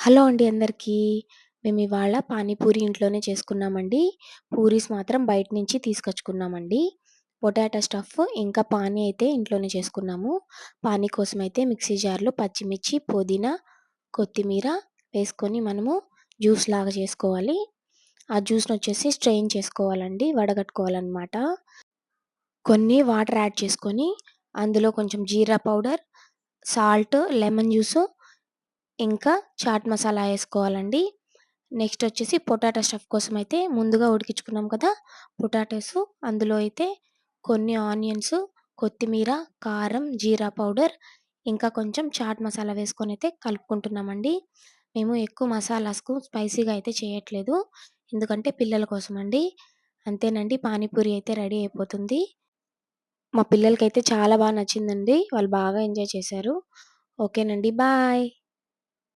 Hello అండి అందరికీ. మేమివాళ పానీపూరి ఇంట్లోనే చేసుకున్నామండి. పూరీస్ మాత్రం బయట నుంచి తీసుకొచ్చుకున్నామండి. పొటాటో స్టఫ్ ఇంకా పానీ అయితే ఇంట్లోనే చేసుకున్నాము. పానీ కోసమైతే మిక్సీ జార్‌లో పచ్చిమిర్చి, పుదీనా, కొత్తిమీర వేసుకొని మనము జ్యూస్ లాగా చేసుకోవాలి. ఆ జ్యూస్‌నొచ్చేసి స్ట్రెయిన్ చేసుకోవాలండి. వడగట్టుకోవాలనమాట. కొన్ని వాటర్ యాడ్ చేసుకొని అందులో కొంచెం జీరా పౌడర్, సాల్ట్, లెమన్ జ్యూసు ఇంకా చాట్ మసాలా ఏసుకోవాలండి. నెక్స్ట్ వచ్చేసి పొటాటో స్టఫ్ కోసమైతే ముందుగా ఉడికించుకున్నాం కదా! పొటాటోసు అందులో అయితే కొన్ని ఆనియన్స్, కొత్తిమీర, కారం, జీరా పౌడర్ ఇంకా కొంచెం చాట్ మసాలా వేసుకొనైతే కలుపుకుంటున్నామండి. మేము ఎక్కువ మసాలాస్‌కు స్పైసీగా అయితే చేయట్లేదు. ఎందుకంటే పిల్లల కోసమండి. అంతేనండి, పానీపూరి అయితే రెడీ అయిపోతుంది. మా పిల్లలకైతే చాలా నచ్చిందండి. వాళ్ళు బాగా ఎంజాయ్ చేశారు. ఓకేనండి. బాయ్.